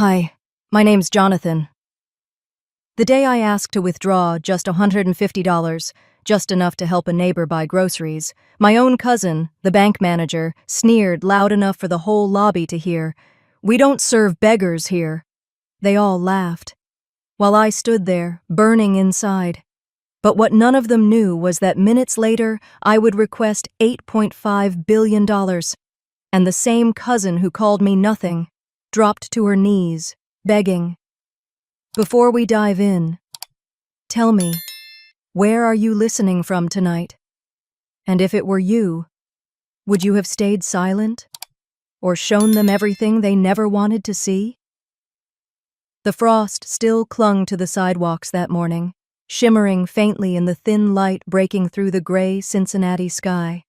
Hi, my name's Jonathan. The day I asked to withdraw just $150, just enough to help a neighbor buy groceries, my own cousin, the bank manager, sneered loud enough for the whole lobby to hear, "We don't serve beggars here." They all laughed, while I stood there, burning inside. But what none of them knew was that minutes later, I would request $8.5 billion, and the same cousin who called me nothing dropped to her knees, begging. Before we dive in, tell me, where are you listening from tonight? And if it were you, would you have stayed silent? Or shown them everything they never wanted to see? The frost still clung to the sidewalks that morning, shimmering faintly in the thin light breaking through the gray Cincinnati sky.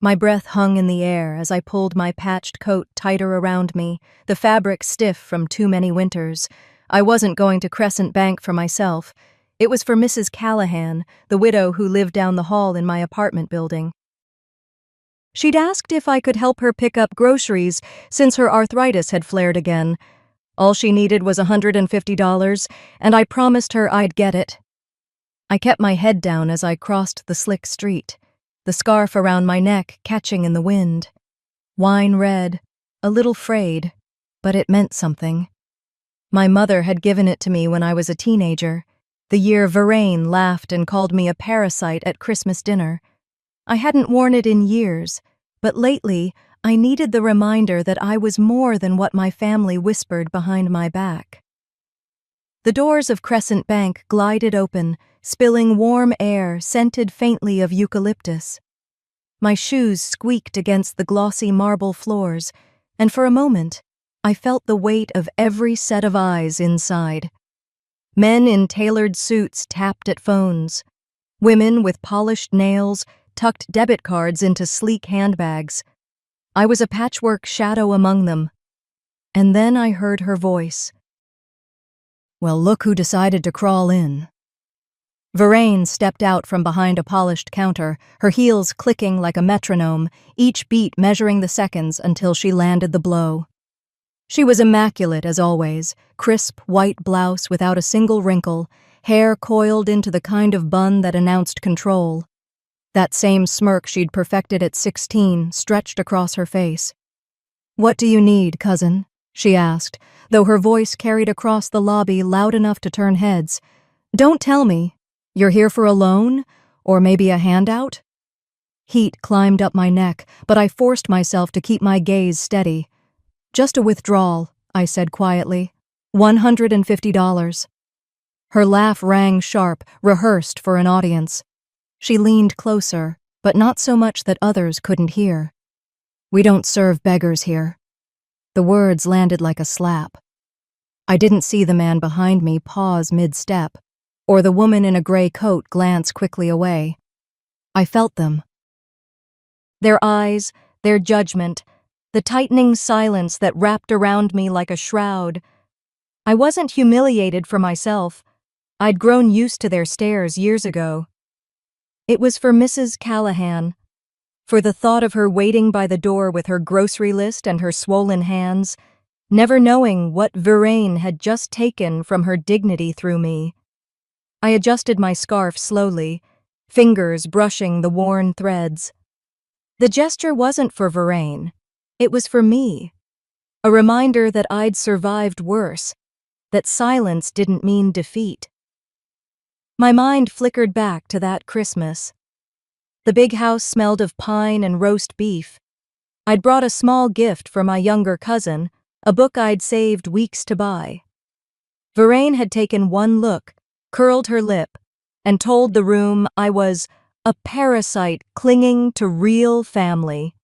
My breath hung in the air as I pulled my patched coat tighter around me, the fabric stiff from too many winters. I wasn't going to Crescent Bank for myself. It was for Mrs. Callahan, the widow who lived down the hall in my apartment building. She'd asked if I could help her pick up groceries since her arthritis had flared again. All she needed was $150, and I promised her I'd get it. I kept my head down as I crossed the slick street, the scarf around my neck catching in the wind. Wine red, a little frayed, but it meant something. My mother had given it to me when I was a teenager, the year Verraine laughed and called me a parasite at Christmas dinner. I hadn't worn it in years, but lately I needed the reminder that I was more than what my family whispered behind my back. The doors of Crescent Bank glided open, spilling warm air scented faintly of eucalyptus. My shoes squeaked against the glossy marble floors, and for a moment, I felt the weight of every set of eyes inside. Men in tailored suits tapped at phones. Women with polished nails tucked debit cards into sleek handbags. I was a patchwork shadow among them. And then I heard her voice. "Well, look who decided to crawl in." Verraine stepped out from behind a polished counter, her heels clicking like a metronome, each beat measuring the seconds until she landed the blow. She was immaculate as always, crisp white blouse without a single wrinkle, hair coiled into the kind of bun that announced control. That same smirk she'd perfected at 16 stretched across her face. "What do you need, cousin?" she asked, though her voice carried across the lobby loud enough to turn heads. "Don't tell me. You're here for a loan? Or maybe a handout?" Heat climbed up my neck, but I forced myself to keep my gaze steady. "Just a withdrawal," I said quietly. $150. Her laugh rang sharp, rehearsed for an audience. She leaned closer, but not so much that others couldn't hear. "We don't serve beggars here." The words landed like a slap. I didn't see the man behind me pause mid-step, or the woman in a gray coat glance quickly away. I felt them. Their eyes, their judgment, the tightening silence that wrapped around me like a shroud. I wasn't humiliated for myself. I'd grown used to their stares years ago. It was for Mrs. Callahan, for the thought of her waiting by the door with her grocery list and her swollen hands, never knowing what Verraine had just taken from her dignity through me. I adjusted my scarf slowly, fingers brushing the worn threads. The gesture wasn't for Verraine. It was for me. A reminder that I'd survived worse, that silence didn't mean defeat. My mind flickered back to that Christmas. The big house smelled of pine and roast beef. I'd brought a small gift for my younger cousin, a book I'd saved weeks to buy. Verraine had taken one look, curled her lip, and told the room I was a parasite clinging to real family.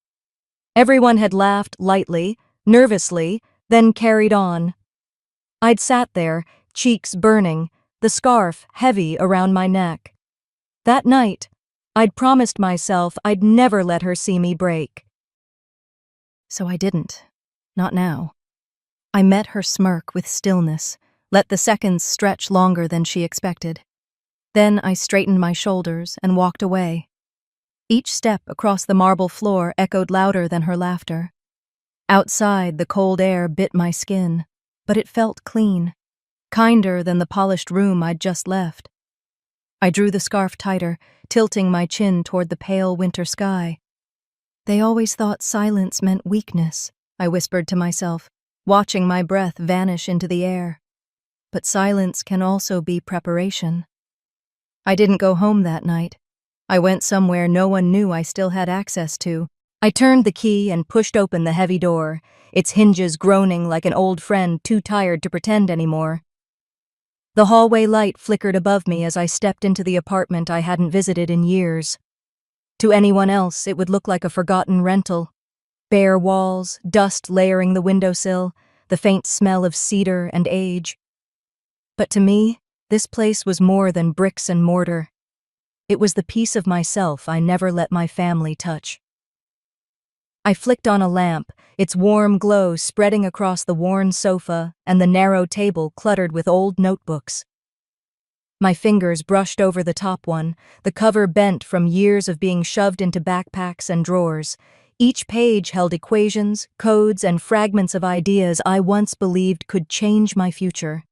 Everyone had laughed lightly, nervously, then carried on. I'd sat there, cheeks burning, the scarf heavy around my neck. That night, I'd promised myself I'd never let her see me break. So I didn't. Not now. I met her smirk with stillness, let the seconds stretch longer than she expected. Then I straightened my shoulders and walked away. Each step across the marble floor echoed louder than her laughter. Outside, the cold air bit my skin, but it felt clean, kinder than the polished room I'd just left. I drew the scarf tighter, tilting my chin toward the pale winter sky. They always thought silence meant weakness, I whispered to myself, watching my breath vanish into the air. But silence can also be preparation. I didn't go home that night. I went somewhere no one knew I still had access to. I turned the key and pushed open the heavy door, its hinges groaning like an old friend too tired to pretend anymore. The hallway light flickered above me as I stepped into the apartment I hadn't visited in years. To anyone else, it would look like a forgotten rental. Bare walls, dust layering the windowsill, the faint smell of cedar and age. But to me, this place was more than bricks and mortar. It was the piece of myself I never let my family touch. I flicked on a lamp, its warm glow spreading across the worn sofa and the narrow table cluttered with old notebooks. My fingers brushed over the top one, the cover bent from years of being shoved into backpacks and drawers. Each page held equations, codes, and fragments of ideas I once believed could change my future.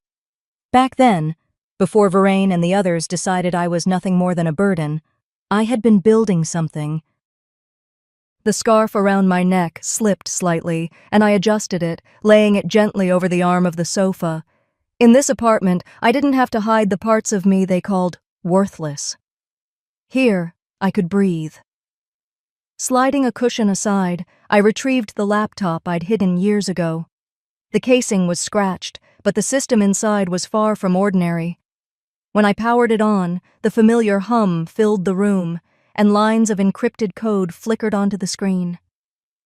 Back then, before Vervain and the others decided I was nothing more than a burden, I had been building something. The scarf around my neck slipped slightly, and I adjusted it, laying it gently over the arm of the sofa. In this apartment, I didn't have to hide the parts of me they called worthless. Here, I could breathe. Sliding a cushion aside, I retrieved the laptop I'd hidden years ago. The casing was scratched, but the system inside was far from ordinary. When I powered it on, the familiar hum filled the room, and lines of encrypted code flickered onto the screen.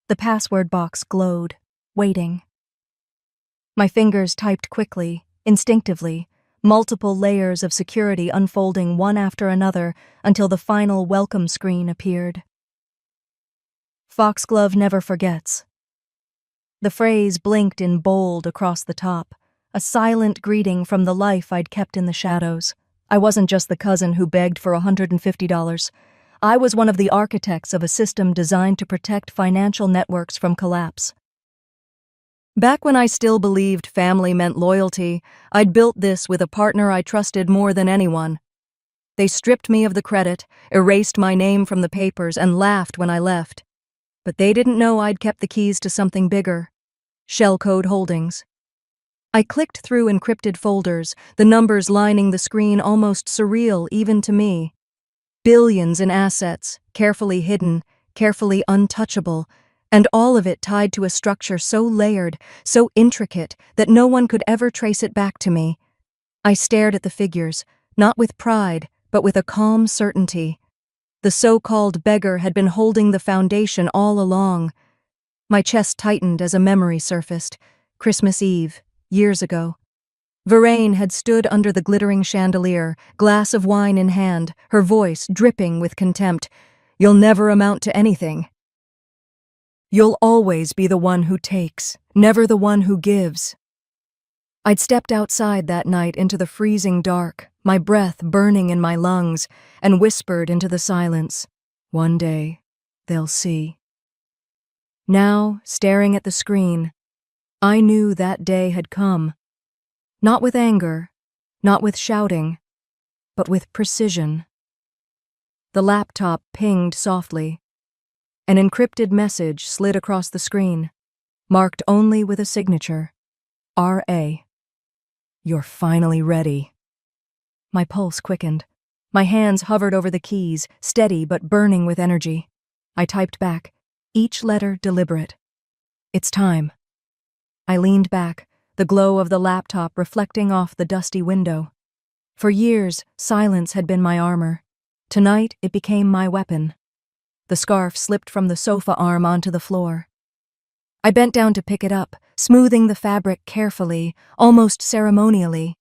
The password box glowed, waiting. My fingers typed quickly, instinctively, multiple layers of security unfolding one after another until the final welcome screen appeared. Foxglove never forgets. The phrase blinked in bold across the top, a silent greeting from the life I'd kept in the shadows. I wasn't just the cousin who begged for $150. I was one of the architects of a system designed to protect financial networks from collapse. Back when I still believed family meant loyalty, I'd built this with a partner I trusted more than anyone. They stripped me of the credit, erased my name from the papers, and laughed when I left. But they didn't know I'd kept the keys to something bigger. Shellcode Holdings. I clicked through encrypted folders, the numbers lining the screen almost surreal even to me. Billions in assets, carefully hidden, carefully untouchable, and all of it tied to a structure so layered, so intricate, that no one could ever trace it back to me. I stared at the figures, not with pride, but with a calm certainty. The so-called beggar had been holding the foundation all along. My chest tightened as a memory surfaced. Christmas Eve, years ago. Vervain had stood under the glittering chandelier, glass of wine in hand, her voice dripping with contempt. "You'll never amount to anything. You'll always be the one who takes, never the one who gives." I'd stepped outside that night into the freezing dark, my breath burning in my lungs, and whispered into the silence, "One day, they'll see." Now, staring at the screen, I knew that day had come. Not with anger, not with shouting, but with precision. The laptop pinged softly. An encrypted message slid across the screen, marked only with a signature, R.A. "You're finally ready." My pulse quickened. My hands hovered over the keys, steady but burning with energy. I typed back, each letter deliberate. "It's time." I leaned back, the glow of the laptop reflecting off the dusty window. For years, silence had been my armor. Tonight, it became my weapon. The scarf slipped from the sofa arm onto the floor. I bent down to pick it up, smoothing the fabric carefully, almost ceremonially.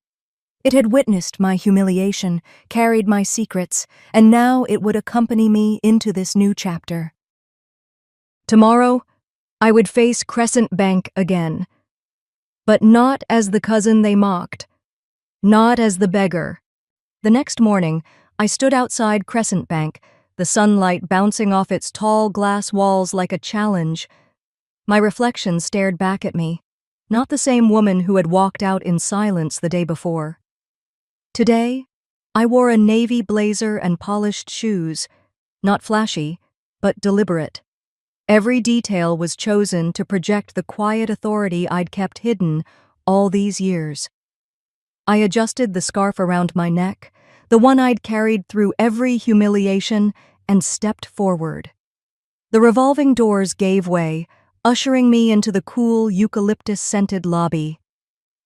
It had witnessed my humiliation, carried my secrets, and now it would accompany me into this new chapter. Tomorrow, I would face Crescent Bank again. But not as the cousin they mocked. Not as the beggar. The next morning, I stood outside Crescent Bank, the sunlight bouncing off its tall glass walls like a challenge. My reflection stared back at me, not the same woman who had walked out in silence the day before. Today, I wore a navy blazer and polished shoes, not flashy, but deliberate. Every detail was chosen to project the quiet authority I'd kept hidden all these years. I adjusted the scarf around my neck, the one I'd carried through every humiliation, and stepped forward. The revolving doors gave way, ushering me into the cool, eucalyptus-scented lobby.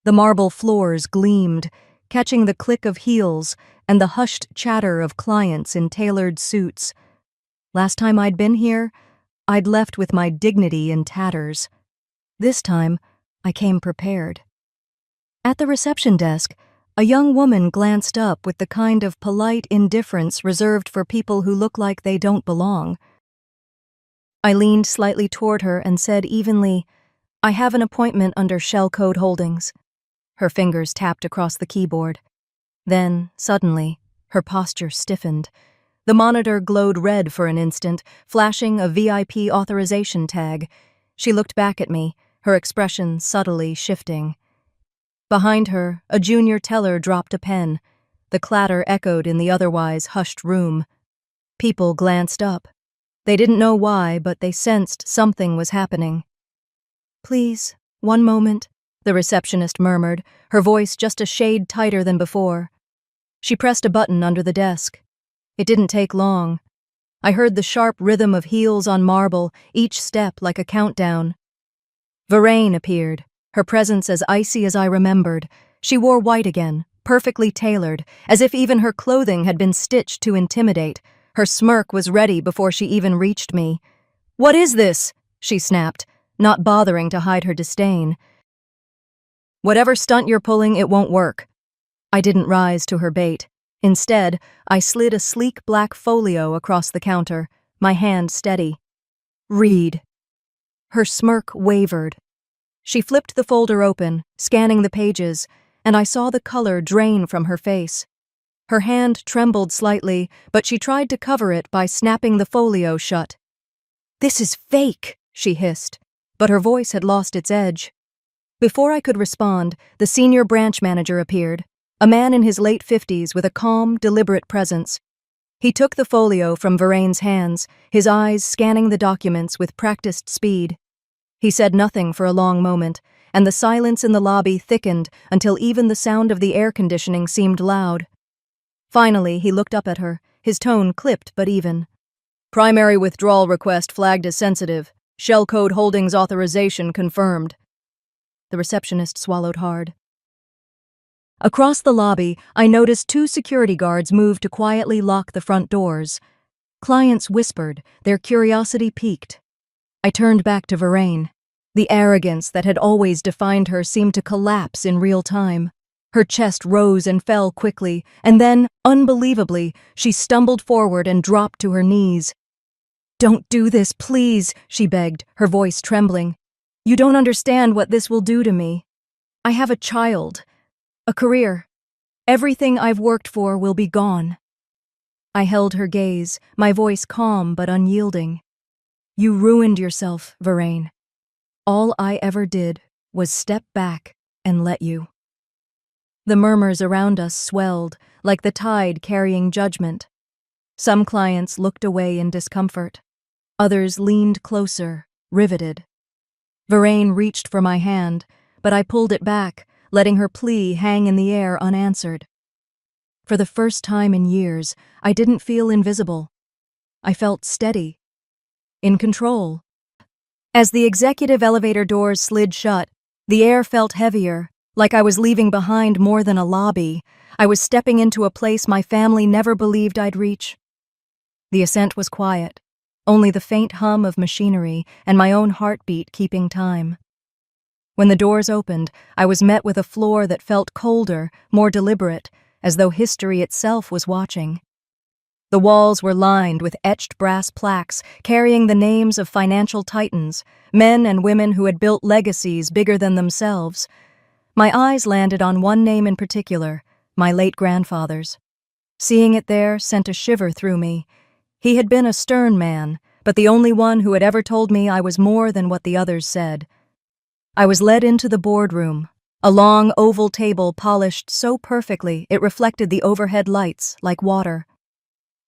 The marble floors gleamed, catching the click of heels and the hushed chatter of clients in tailored suits. Last time I'd been here, I'd left with my dignity in tatters. This time, I came prepared. At the reception desk, a young woman glanced up with the kind of polite indifference reserved for people who look like they don't belong. I leaned slightly toward her and said evenly, "I have an appointment under Shell Code Holdings." Her fingers tapped across the keyboard. Then, suddenly, her posture stiffened. The monitor glowed red for an instant, flashing a VIP authorization tag. She looked back at me, her expression subtly shifting. Behind her, a junior teller dropped a pen. The clatter echoed in the otherwise hushed room. People glanced up. They didn't know why, but they sensed something was happening. "Please, one moment," the receptionist murmured, her voice just a shade tighter than before. She pressed a button under the desk. It didn't take long. I heard the sharp rhythm of heels on marble, each step like a countdown. Varaine appeared, her presence as icy as I remembered. She wore white again, perfectly tailored, as if even her clothing had been stitched to intimidate. Her smirk was ready before she even reached me. "What is this?" she snapped, not bothering to hide her disdain. "Whatever stunt you're pulling, it won't work." I didn't rise to her bait. Instead, I slid a sleek black folio across the counter, my hand steady. "Read." Her smirk wavered. She flipped the folder open, scanning the pages, and I saw the color drain from her face. Her hand trembled slightly, but she tried to cover it by snapping the folio shut. "This is fake," she hissed, but her voice had lost its edge. Before I could respond, the senior branch manager appeared, a man in his late 50s with a calm, deliberate presence. He took the folio from Varaine's hands, his eyes scanning the documents with practiced speed. He said nothing for a long moment, and the silence in the lobby thickened until even the sound of the air conditioning seemed loud. Finally, he looked up at her, his tone clipped but even. "Primary withdrawal request flagged as sensitive. Shell Code Holdings authorization confirmed." The receptionist swallowed hard. Across the lobby, I noticed 2 security guards move to quietly lock the front doors. Clients whispered, their curiosity piqued. I turned back to Varaine. The arrogance that had always defined her seemed to collapse in real time. Her chest rose and fell quickly, and then, unbelievably, she stumbled forward and dropped to her knees. "Don't do this, please," she begged, her voice trembling. "You don't understand what this will do to me. I have a child. A career. Everything I've worked for will be gone." I held her gaze, my voice calm but unyielding. "You ruined yourself, Varaine. All I ever did was step back and let you." The murmurs around us swelled, like the tide carrying judgment. Some clients looked away in discomfort. Others leaned closer, riveted. Varaine reached for my hand, but I pulled it back, letting her plea hang in the air unanswered. For the first time in years, I didn't feel invisible. I felt steady, in control. As the executive elevator doors slid shut, the air felt heavier, like I was leaving behind more than a lobby. I was stepping into a place my family never believed I'd reach. The ascent was quiet, only the faint hum of machinery and my own heartbeat keeping time. When the doors opened, I was met with a floor that felt colder, more deliberate, as though history itself was watching. The walls were lined with etched brass plaques carrying the names of financial titans, men and women who had built legacies bigger than themselves. My eyes landed on one name in particular, my late grandfather's. Seeing it there sent a shiver through me. He had been a stern man, but the only one who had ever told me I was more than what the others said. I was led into the boardroom, a long oval table polished so perfectly it reflected the overhead lights like water.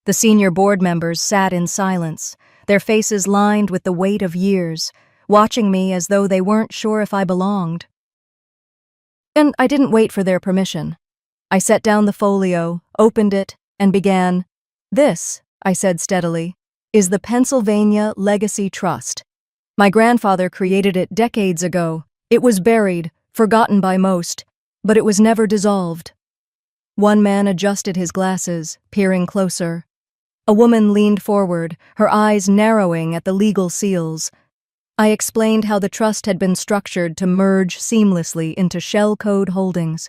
The senior board members sat in silence, their faces lined with the weight of years, watching me as though they weren't sure if I belonged. And I didn't wait for their permission. I set down the folio, opened it, and began. "This," I said steadily, "is the Pennsylvania Legacy Trust. My grandfather created it decades ago. It was buried, forgotten by most, but it was never dissolved." One man adjusted his glasses, peering closer. A woman leaned forward, her eyes narrowing at the legal seals. I explained how the trust had been structured to merge seamlessly into Shell Code Holdings.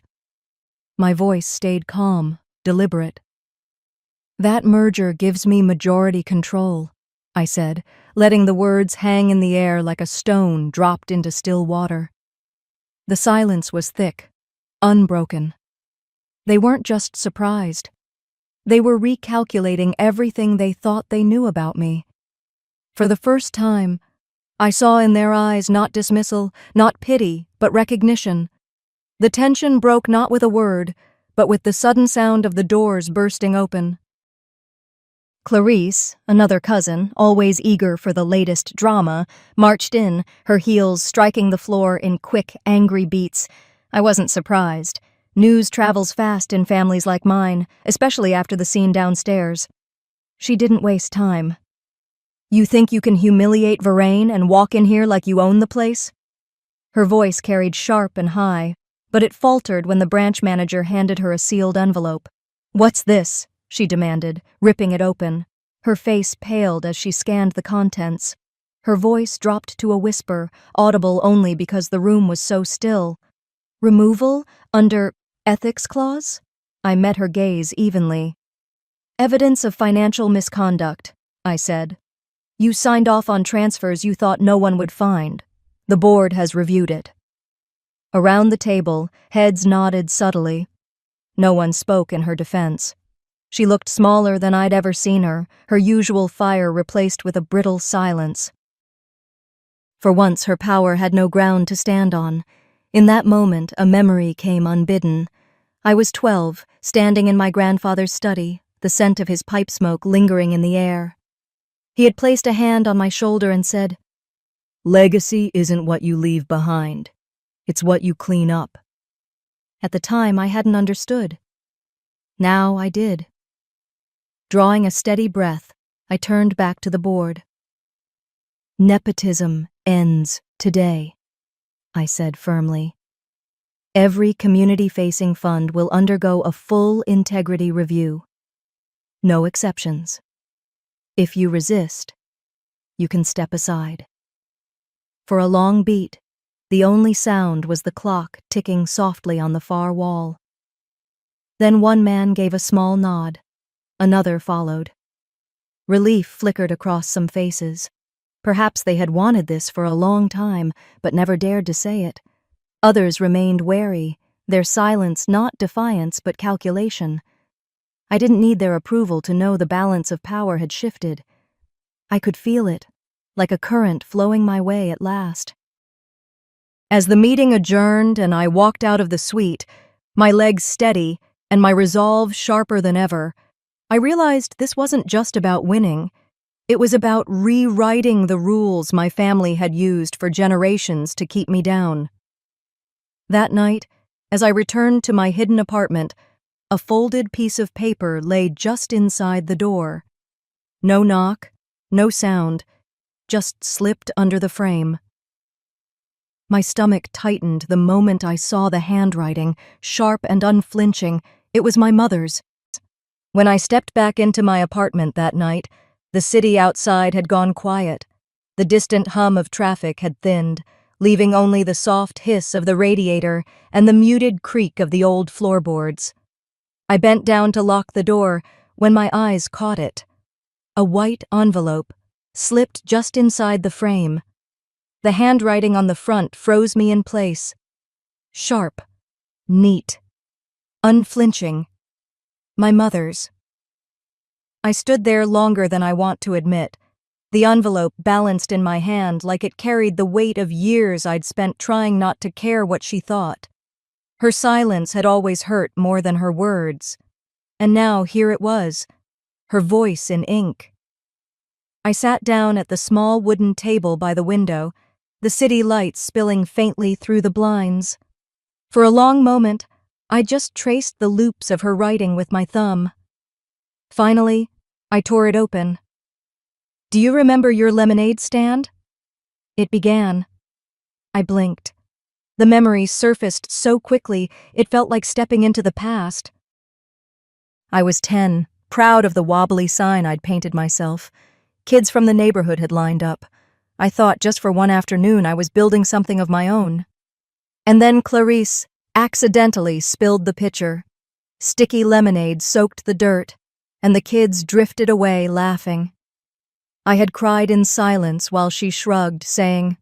My voice stayed calm, deliberate. "That merger gives me majority control," I said, letting the words hang in the air like a stone dropped into still water. The silence was thick, unbroken. They weren't just surprised. They were recalculating everything they thought they knew about me. For the first time, I saw in their eyes not dismissal, not pity, but recognition. The tension broke not with a word, but with the sudden sound of the doors bursting open. Clarice, another cousin, always eager for the latest drama, marched in, her heels striking the floor in quick, angry beats. I wasn't surprised. News travels fast in families like mine, especially after the scene downstairs. She didn't waste time. "You think you can humiliate Verrain and walk in here like you own the place?" Her voice carried sharp and high, but it faltered when the branch manager handed her a sealed envelope. "What's this?" she demanded, ripping it open. Her face paled as she scanned the contents. Her voice dropped to a whisper, audible only because the room was so still. "Removal? Under ethics clause?" I met her gaze evenly. "Evidence of financial misconduct," I said. "You signed off on transfers you thought no one would find. The board has reviewed it." Around the table, heads nodded subtly. No one spoke in her defense. She looked smaller than I'd ever seen her, her usual fire replaced with a brittle silence. For once her power had no ground to stand on. In that moment, a memory came unbidden. I was 12, standing in my grandfather's study, the scent of his pipe smoke lingering in the air. He had placed a hand on my shoulder and said, "Legacy isn't what you leave behind. It's what you clean up." At the time, I hadn't understood. Now I did. Drawing a steady breath, I turned back to the board. "Nepotism ends today," I said firmly. "Every community-facing fund will undergo a full integrity review. No exceptions. If you resist, you can step aside." For a long beat, the only sound was the clock ticking softly on the far wall. Then one man gave a small nod. Another followed. Relief flickered across some faces. Perhaps they had wanted this for a long time, but never dared to say it. Others remained wary, their silence not defiance but calculation. I didn't need their approval to know the balance of power had shifted. I could feel it, like a current flowing my way at last. As the meeting adjourned and I walked out of the suite, my legs steady and my resolve sharper than ever, I realized this wasn't just about winning. It was about rewriting the rules my family had used for generations to keep me down. That night, as I returned to my hidden apartment, a folded piece of paper lay just inside the door. No knock, no sound, just slipped under the frame. My stomach tightened the moment I saw the handwriting, sharp and unflinching. It was my mother's. When I stepped back into my apartment that night, the city outside had gone quiet. The distant hum of traffic had thinned, leaving only the soft hiss of the radiator and the muted creak of the old floorboards. I bent down to lock the door when my eyes caught it. A white envelope, slipped just inside the frame. The handwriting on the front froze me in place. Sharp, neat, unflinching. My mother's. I stood there longer than I want to admit, The envelope balanced in my hand like it carried the weight of years I'd spent trying not to care what she thought. Her silence had always hurt more than her words. And now here it was, her voice in ink. I sat down at the small wooden table by the window, the city lights spilling faintly through the blinds. For a long moment, I just traced the loops of her writing with my thumb. Finally, I tore it open. "Do you remember your lemonade stand?" It began. I blinked. The memory surfaced so quickly, it felt like stepping into the past. I was 10, proud of the wobbly sign I'd painted myself. Kids from the neighborhood had lined up. I thought just for one afternoon I was building something of my own. And then Clarice accidentally spilled the pitcher. Sticky lemonade soaked the dirt, and the kids drifted away laughing. I had cried in silence while she shrugged, saying,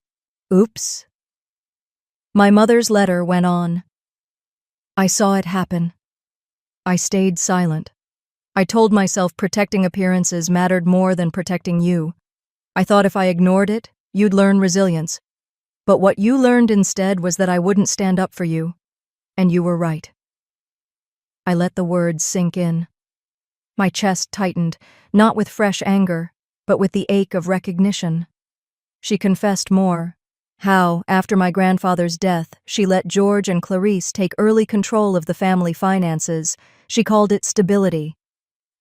"Oops." My mother's letter went on. I saw it happen. I stayed silent. I told myself protecting appearances mattered more than protecting you. I thought if I ignored it, you'd learn resilience. But what you learned instead was that I wouldn't stand up for you. And you were right. I let the words sink in. My chest tightened, not with fresh anger, but with the ache of recognition. She confessed more. How, after my grandfather's death, she let George and Clarice take early control of the family finances. She called it stability.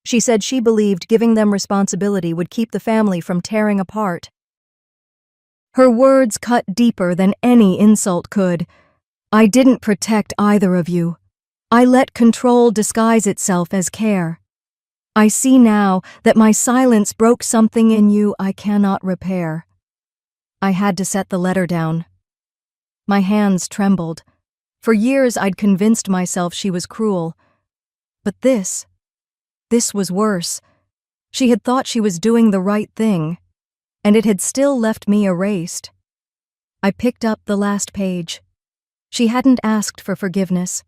She said she believed giving them responsibility would keep the family from tearing apart. Her words cut deeper than any insult could. I didn't protect either of you. I let control disguise itself as care. I see now that my silence broke something in you I cannot repair. I had to set the letter down. My hands trembled. For years I'd convinced myself she was cruel. But this was worse. She had thought she was doing the right thing, and it had still left me erased. I picked up the last page. She hadn't asked for forgiveness.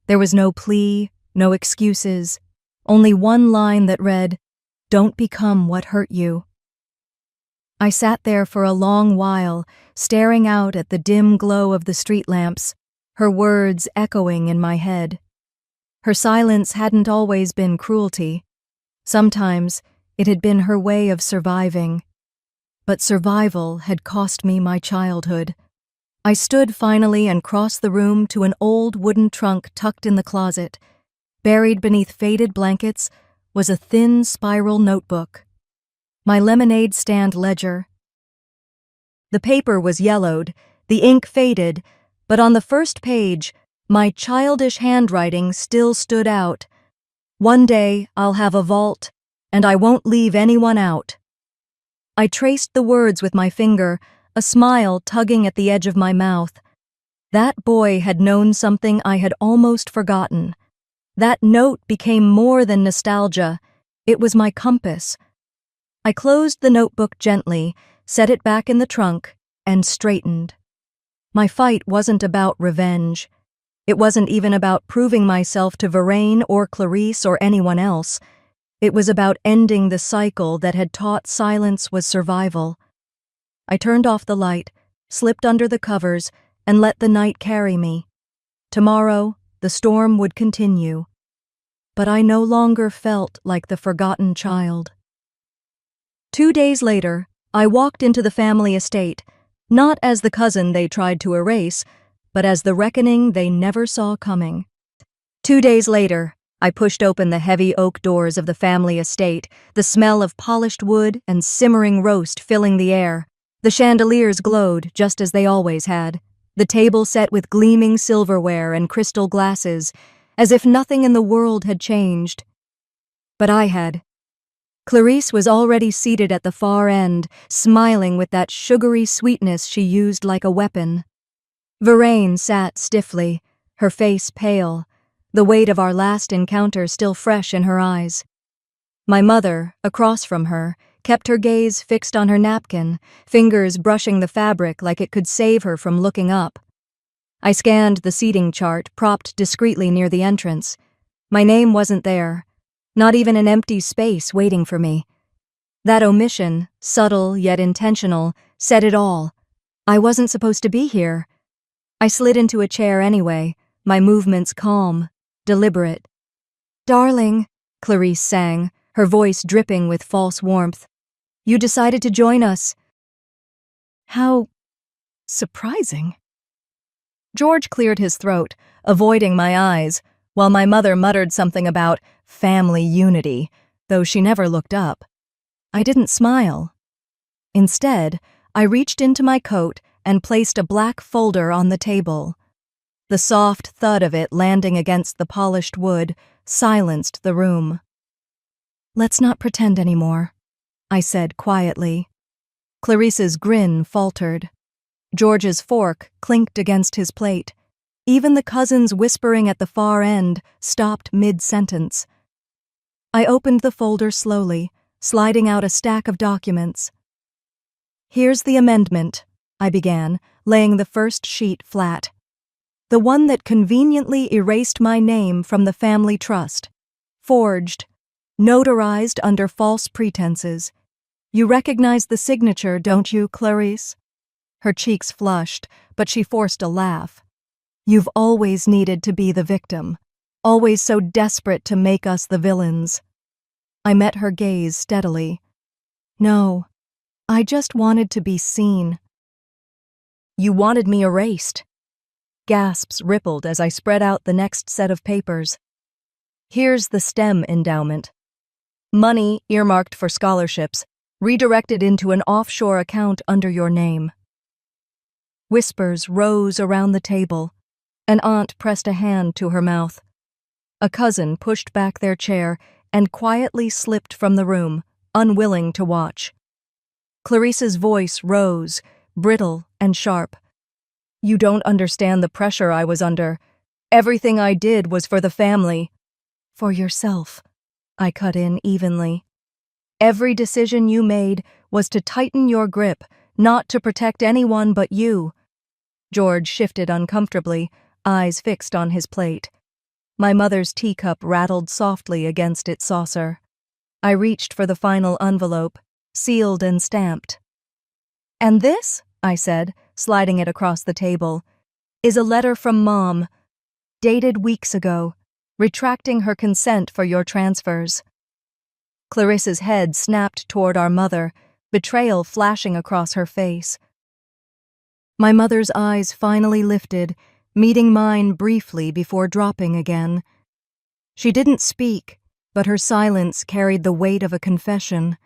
There was no plea, no excuses, only one line that read, "Don't become what hurt you." I sat there for a long while, staring out at the dim glow of the street lamps, her words echoing in my head. Her silence hadn't always been cruelty. Sometimes it had been her way of surviving. But survival had cost me my childhood. I stood finally and crossed the room to an old wooden trunk tucked in the closet. Buried beneath faded blankets was a thin spiral notebook. My lemonade stand ledger. The paper was yellowed, the ink faded, but on the first page, my childish handwriting still stood out. "One day I'll have a vault, and I won't leave anyone out." I traced the words with my finger, a smile tugging at the edge of my mouth. That boy had known something I had almost forgotten. That note became more than nostalgia. It was my compass. I closed the notebook gently, set it back in the trunk, and straightened. My fight wasn't about revenge. It wasn't even about proving myself to Vervain or Clarice or anyone else. It was about ending the cycle that had taught silence was survival. I turned off the light, slipped under the covers, and let the night carry me. Tomorrow, the storm would continue. But I no longer felt like the forgotten child. 2 days later, I walked into the family estate, not as the cousin they tried to erase, but as the reckoning they never saw coming. 2 days later, I pushed open the heavy oak doors of the family estate, the smell of polished wood and simmering roast filling the air. The chandeliers glowed just as they always had, the table set with gleaming silverware and crystal glasses, as if nothing in the world had changed. But I had. Clarice was already seated at the far end, smiling with that sugary sweetness she used like a weapon. Vervain sat stiffly, her face pale, the weight of our last encounter still fresh in her eyes. My mother, across from her, kept her gaze fixed on her napkin, fingers brushing the fabric like it could save her from looking up. I scanned the seating chart, propped discreetly near the entrance. My name wasn't there, not even an empty space waiting for me. That omission, subtle yet intentional, said it all. I wasn't supposed to be here. I slid into a chair anyway, my movements calm, deliberate. "Darling," Clarice sang, her voice dripping with false warmth. "You decided to join us." How surprising. George cleared his throat, avoiding my eyes, while my mother muttered something about family unity, though she never looked up. I didn't smile. Instead, I reached into my coat and placed a black folder on the table. The soft thud of it landing against the polished wood silenced the room. "Let's not pretend anymore," I said quietly. Clarice's grin faltered. George's fork clinked against his plate. Even the cousins whispering at the far end stopped mid-sentence. I opened the folder slowly, sliding out a stack of documents. "Here's the amendment," I began, laying the first sheet flat. "The one that conveniently erased my name from the family trust. Forged. Notarized under false pretenses. You recognize the signature, don't you, Clarice?" Her cheeks flushed, but she forced a laugh. "You've always needed to be the victim. Always so desperate to make us the villains." I met her gaze steadily. "No, I just wanted to be seen." "You wanted me erased." Gasps rippled as I spread out the next set of papers. "Here's the STEM endowment. Money earmarked for scholarships, redirected into an offshore account under your name." Whispers rose around the table. An aunt pressed a hand to her mouth. A cousin pushed back their chair and quietly slipped from the room, unwilling to watch. Clarice's voice rose, brittle and sharp. "You don't understand the pressure I was under. Everything I did was for the family." "For yourself," I cut in evenly. "Every decision you made was to tighten your grip, not to protect anyone but you." George shifted uncomfortably, eyes fixed on his plate. My mother's teacup rattled softly against its saucer. I reached for the final envelope, sealed and stamped. "And this," I said, sliding it across the table, "is a letter from Mom, dated weeks ago, retracting her consent for your transfers." Clarissa's head snapped toward our mother, betrayal flashing across her face. My mother's eyes finally lifted, meeting mine briefly before dropping again. She didn't speak, but her silence carried the weight of a confession.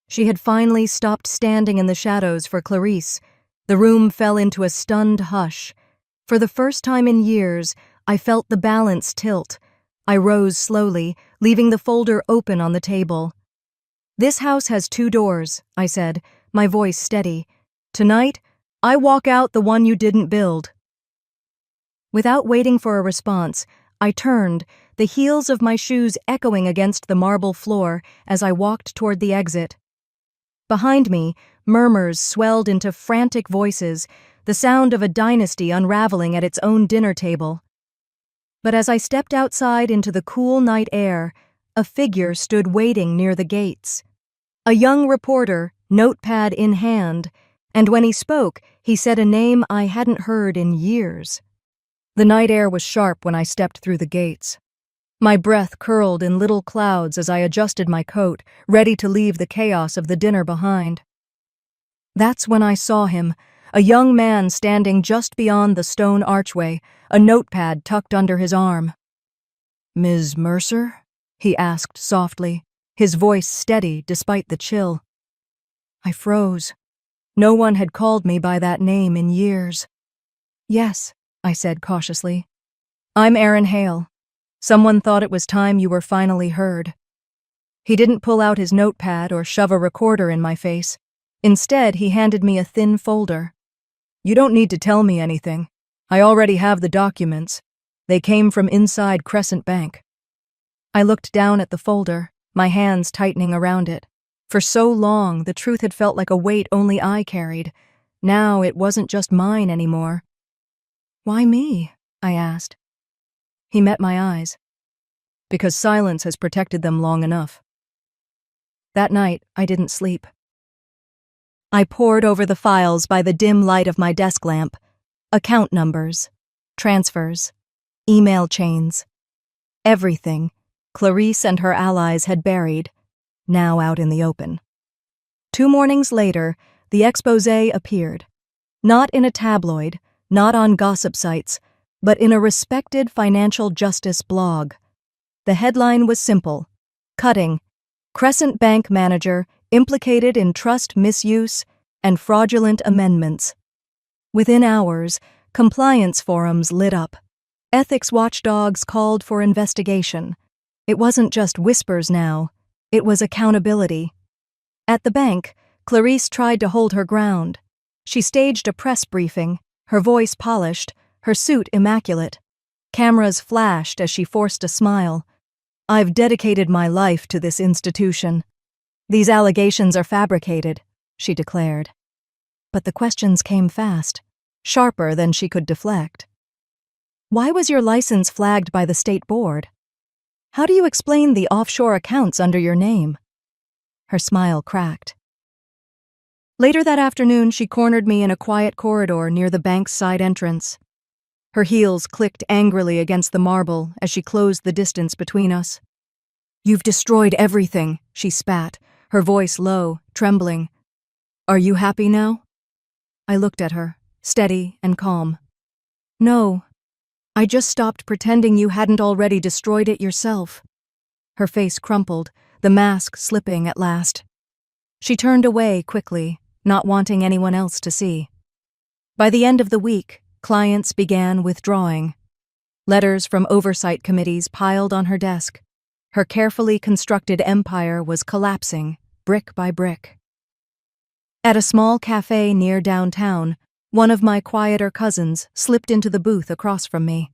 She had finally stopped standing in the shadows for Clarice. The room fell into a stunned hush. For the first time in years, I felt the balance tilt. I rose slowly, leaving the folder open on the table. "This house has 2 doors," I said, my voice steady. "Tonight, I walk out the one you didn't build." Without waiting for a response, I turned, the heels of my shoes echoing against the marble floor as I walked toward the exit. Behind me, murmurs swelled into frantic voices, the sound of a dynasty unraveling at its own dinner table. But as I stepped outside into the cool night air, a figure stood waiting near the gates. A young reporter, notepad in hand, and when he spoke, he said a name I hadn't heard in years. The night air was sharp when I stepped through the gates. My breath curled in little clouds as I adjusted my coat, ready to leave the chaos of the dinner behind. That's when I saw him, a young man standing just beyond the stone archway, a notepad tucked under his arm. "Ms. Mercer?" he asked softly, his voice steady despite the chill. I froze. No one had called me by that name in years. "Yes," I said cautiously. "I'm Aaron Hale. Someone thought it was time you were finally heard." He didn't pull out his notepad or shove a recorder in my face. Instead, he handed me a thin folder. "You don't need to tell me anything. I already have the documents. They came from inside Crescent Bank." I looked down at the folder, my hands tightening around it. For so long, the truth had felt like a weight only I carried. Now it wasn't just mine anymore. "Why me?" I asked. He met my eyes. "Because silence has protected them long enough." That night, I didn't sleep. I pored over the files by the dim light of my desk lamp. Account numbers, transfers, email chains. Everything Clarice and her allies had buried, now out in the open. 2 mornings later, the exposé appeared. Not in a tabloid, not on gossip sites, but in a respected financial justice blog. The headline was simple, cutting, Crescent Bank manager implicated in trust misuse and fraudulent amendments. Within hours, compliance forums lit up. Ethics watchdogs called for investigation. It wasn't just whispers now, it was accountability. At the bank, Clarice tried to hold her ground. She staged a press briefing, her voice polished, her suit immaculate. Cameras flashed as she forced a smile. "I've dedicated my life to this institution. These allegations are fabricated," she declared. But the questions came fast, sharper than she could deflect. "Why was your license flagged by the state board? How do you explain the offshore accounts under your name?" Her smile cracked. Later that afternoon, she cornered me in a quiet corridor near the bank's side entrance. Her heels clicked angrily against the marble as she closed the distance between us. "You've destroyed everything," she spat, her voice low, trembling. "Are you happy now?" I looked at her, steady and calm. "No, I just stopped pretending you hadn't already destroyed it yourself." Her face crumpled, the mask slipping at last. She turned away quickly, not wanting anyone else to see. By the end of the week, clients began withdrawing. Letters from oversight committees piled on her desk. Her carefully constructed empire was collapsing, brick by brick. At a small cafe near downtown, one of my quieter cousins slipped into the booth across from me.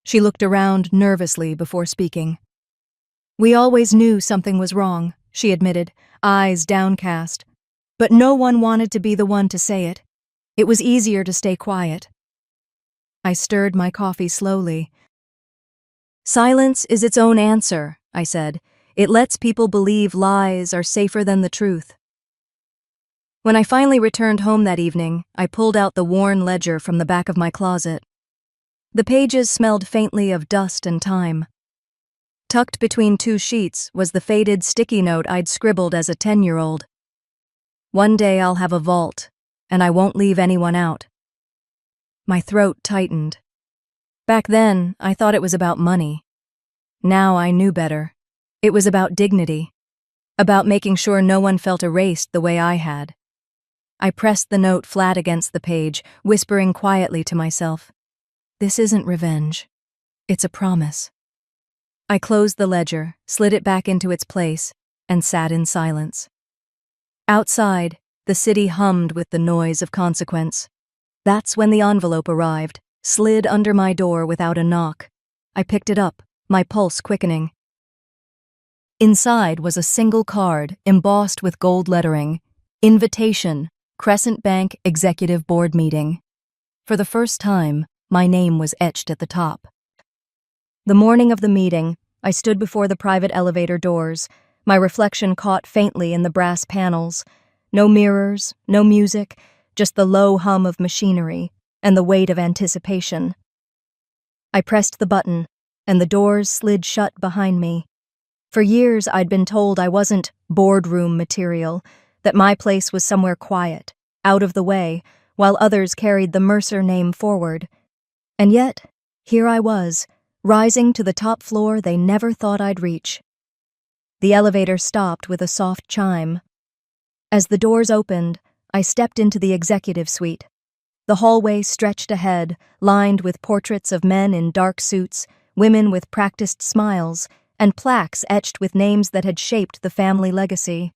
She looked around nervously before speaking. "We always knew something was wrong," she admitted, eyes downcast. "But no one wanted to be the one to say it. It was easier to stay quiet." I stirred my coffee slowly. "Silence is its own answer," I said. "It lets people believe lies are safer than the truth." When I finally returned home that evening, I pulled out the worn ledger from the back of my closet. The pages smelled faintly of dust and time. Tucked between 2 sheets was the faded sticky note I'd scribbled as a 10-year-old. "One day I'll have a vault, and I won't leave anyone out." My throat tightened. Back then, I thought it was about money. Now I knew better. It was about dignity, about making sure no one felt erased the way I had. I pressed the note flat against the page, whispering quietly to myself, "This isn't revenge. It's a promise." I closed the ledger, slid it back into its place, and sat in silence. Outside, the city hummed with the noise of consequence. That's when the envelope arrived, slid under my door without a knock. I picked it up, my pulse quickening. Inside was a single card, embossed with gold lettering, "Invitation, Crescent Bank Executive Board Meeting." For the first time, my name was etched at the top. The morning of the meeting, I stood before the private elevator doors, my reflection caught faintly in the brass panels. No mirrors, no music, just the low hum of machinery and the weight of anticipation. I pressed the button, and the doors slid shut behind me. For years, I'd been told I wasn't boardroom material, that my place was somewhere quiet, out of the way, while others carried the Mercer name forward. And yet, here I was, rising to the top floor they never thought I'd reach. The elevator stopped with a soft chime. As the doors opened, I stepped into the executive suite. The hallway stretched ahead, lined with portraits of men in dark suits, women with practiced smiles, and plaques etched with names that had shaped the family legacy.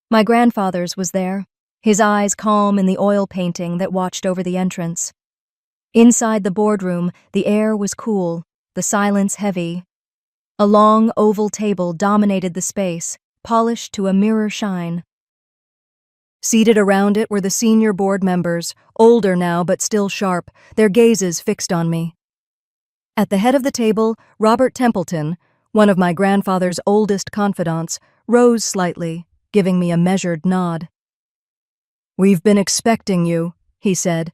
My grandfather's was there, his eyes calm in the oil painting that watched over the entrance. Inside the boardroom, the air was cool, the silence heavy. A long oval table dominated the space, polished to a mirror shine. Seated around it were the senior board members, older now but still sharp, their gazes fixed on me. At the head of the table, Robert Templeton, one of my grandfather's oldest confidants, rose slightly, giving me a measured nod. "We've been expecting you," he said.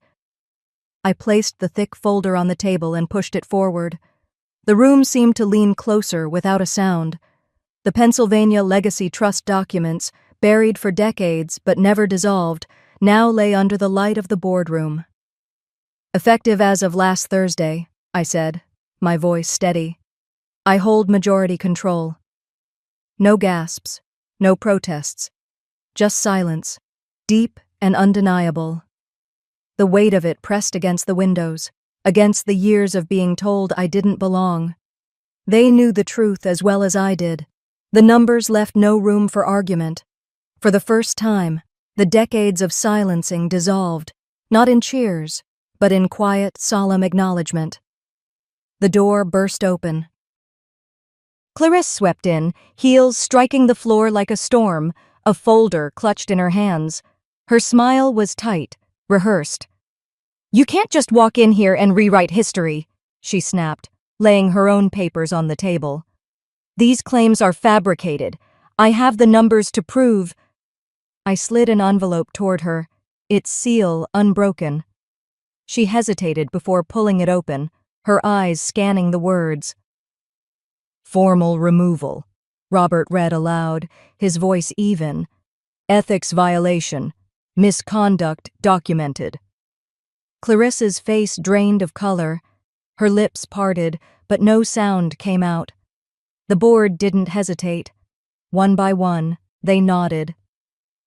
I placed the thick folder on the table and pushed it forward. The room seemed to lean closer without a sound. The Pennsylvania Legacy Trust documents, buried for decades but never dissolved, now lay under the light of the boardroom. "Effective as of last Thursday," I said, my voice steady. "I hold majority control." No gasps, no protests, just silence, deep and undeniable. The weight of it pressed against the windows, against the years of being told I didn't belong. They knew the truth as well as I did. The numbers left no room for argument. For the first time, the decades of silencing dissolved, not in cheers, but in quiet, solemn acknowledgement. The door burst open. Clarisse swept in, heels striking the floor like a storm, a folder clutched in her hands. Her smile was tight, rehearsed. "You can't just walk in here and rewrite history," she snapped, laying her own papers on the table. "These claims are fabricated. I have the numbers to prove." I slid an envelope toward her, its seal unbroken. She hesitated before pulling it open, her eyes scanning the words. "Formal removal," Robert read aloud, his voice even. "Ethics violation. Misconduct documented." Clarisse's face drained of color. Her lips parted, but no sound came out. The board didn't hesitate. One by one, they nodded.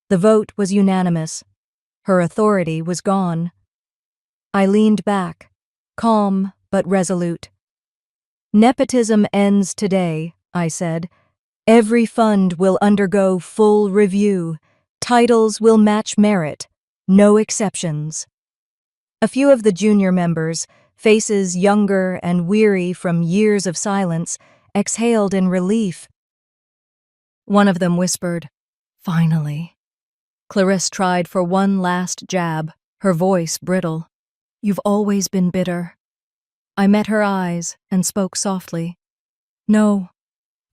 The vote was unanimous. Her authority was gone. I leaned back, calm but resolute. "Nepotism ends today," I said. "Every fund will undergo full review. Titles will match merit. No exceptions." A few of the junior members, faces younger and weary from years of silence, exhaled in relief. One of them whispered, "Finally." Clarisse tried for one last jab, her voice brittle. "You've always been bitter." I met her eyes and spoke softly. "No,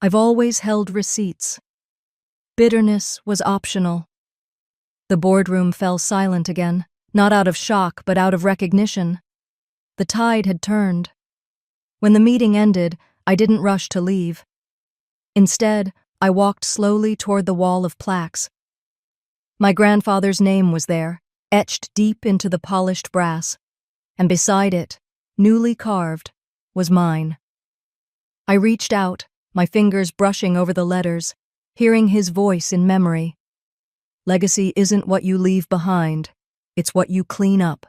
I've always held receipts." Bitterness was optional. The boardroom fell silent again, not out of shock but out of recognition. The tide had turned. When the meeting ended, I didn't rush to leave. Instead, I walked slowly toward the wall of plaques. My grandfather's name was there, etched deep into the polished brass, and beside it, newly carved, was mine. I reached out, my fingers brushing over the letters, hearing his voice in memory. "Legacy isn't what you leave behind, it's what you clean up."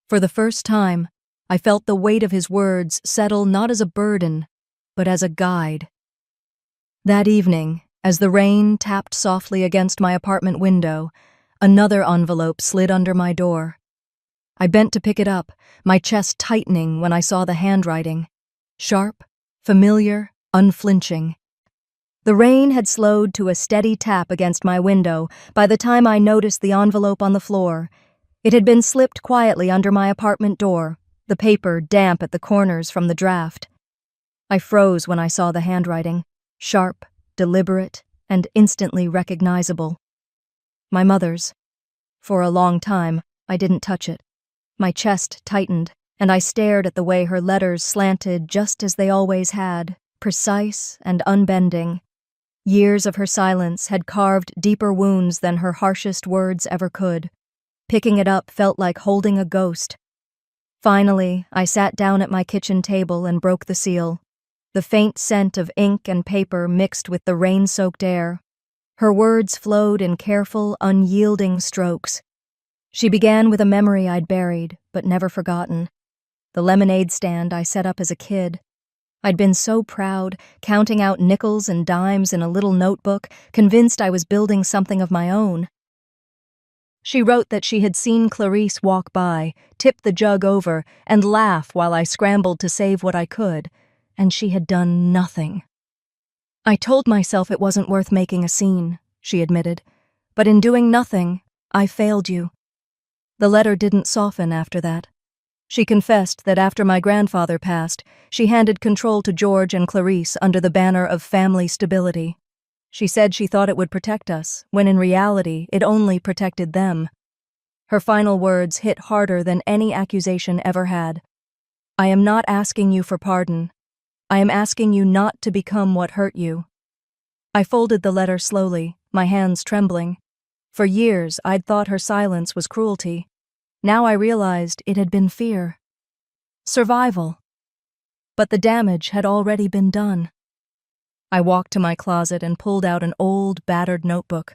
For the first time, I felt the weight of his words settle not as a burden, but as a guide. That evening, as the rain tapped softly against my apartment window, another envelope slid under my door. I bent to pick it up, my chest tightening when I saw the handwriting. Sharp, familiar, unflinching. The rain had slowed to a steady tap against my window by the time I noticed the envelope on the floor. It had been slipped quietly under my apartment door, the paper damp at the corners from the draft. I froze when I saw the handwriting, sharp, deliberate, and instantly recognizable. My mother's. For a long time, I didn't touch it. My chest tightened, and I stared at the way her letters slanted just as they always had, precise and unbending. Years of her silence had carved deeper wounds than her harshest words ever could. Picking it up felt like holding a ghost. Finally, I sat down at my kitchen table and broke the seal. The faint scent of ink and paper mixed with the rain-soaked air. Her words flowed in careful, unyielding strokes. She began with a memory I'd buried, but never forgotten. The lemonade stand I set up as a kid. I'd been so proud, counting out nickels and dimes in a little notebook, convinced I was building something of my own. She wrote that she had seen Clarisse walk by, tip the jug over, and laugh while I scrambled to save what I could, and she had done nothing. "I told myself it wasn't worth making a scene," she admitted, "but in doing nothing, I failed you." The letter didn't soften after that. She confessed that after my grandfather passed, she handed control to George and Clarisse under the banner of family stability. She said she thought it would protect us, when in reality, it only protected them. Her final words hit harder than any accusation ever had. I am not asking you for pardon. I am asking you not to become what hurt you. I folded the letter slowly, my hands trembling. For years, I'd thought her silence was cruelty. Now I realized it had been fear. Survival. But the damage had already been done. I walked to my closet and pulled out an old, battered notebook.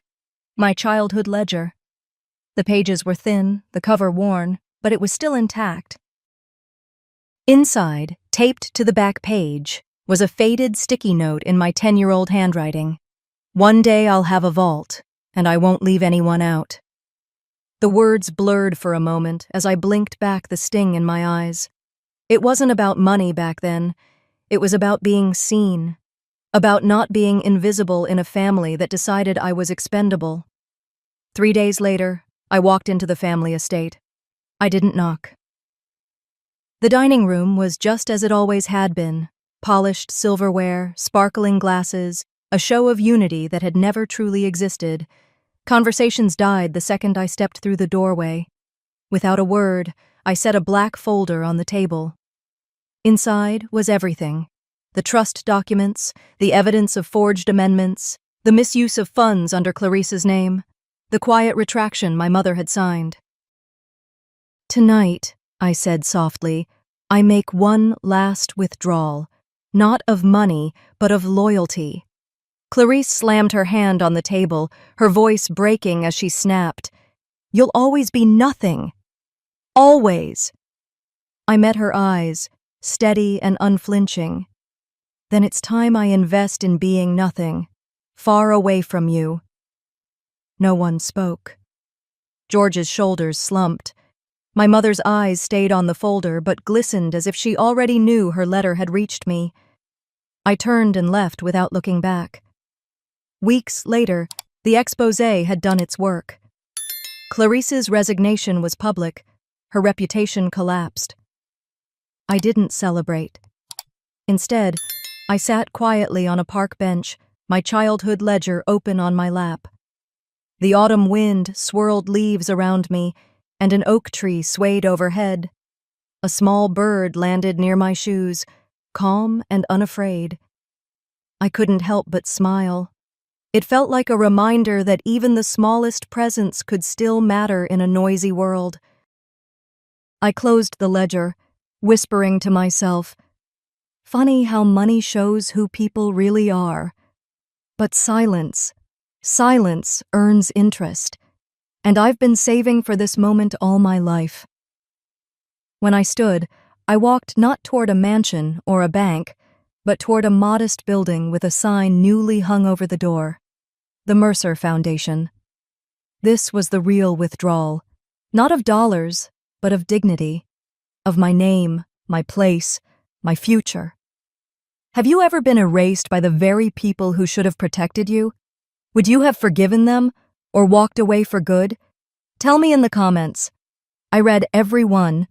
My childhood ledger. The pages were thin, the cover worn, but it was still intact. Inside, taped to the back page, was a faded sticky note in my 10-year-old handwriting. One day I'll have a vault, and I won't leave anyone out. The words blurred for a moment as I blinked back the sting in my eyes. It wasn't about money back then. It was about being seen. About not being invisible in a family that decided I was expendable. 3 days later, I walked into the family estate. I didn't knock. The dining room was just as it always had been. Polished silverware, sparkling glasses, a show of unity that had never truly existed. Conversations died the second I stepped through the doorway. Without a word, I set a black folder on the table. Inside was everything. The trust documents, the evidence of forged amendments, the misuse of funds under Clarice's name, the quiet retraction my mother had signed. Tonight, I said softly, I make one last withdrawal, not of money, but of loyalty. Clarice slammed her hand on the table, her voice breaking as she snapped, You'll always be nothing. Always. I met her eyes, steady and unflinching. Then it's time I invest in being nothing, far away from you. No one spoke. George's shoulders slumped. My mother's eyes stayed on the folder but glistened as if she already knew her letter had reached me. I turned and left without looking back. Weeks later, the exposé had done its work. Clarice's resignation was public. Her reputation collapsed. I didn't celebrate. Instead, I sat quietly on a park bench, my childhood ledger open on my lap. The autumn wind swirled leaves around me, and an oak tree swayed overhead. A small bird landed near my shoes, calm and unafraid. I couldn't help but smile. It felt like a reminder that even the smallest presence could still matter in a noisy world. I closed the ledger, whispering to myself, Funny how money shows who people really are. But silence earns interest, and I've been saving for this moment all my life. When I stood, I walked not toward a mansion or a bank, but toward a modest building with a sign newly hung over the door. The Mercer Foundation. This was the real withdrawal, not of dollars, but of dignity, of my name, my place, my future. Have you ever been erased by the very people who should have protected you? Would you have forgiven them, or walked away for good? Tell me in the comments. I read every one,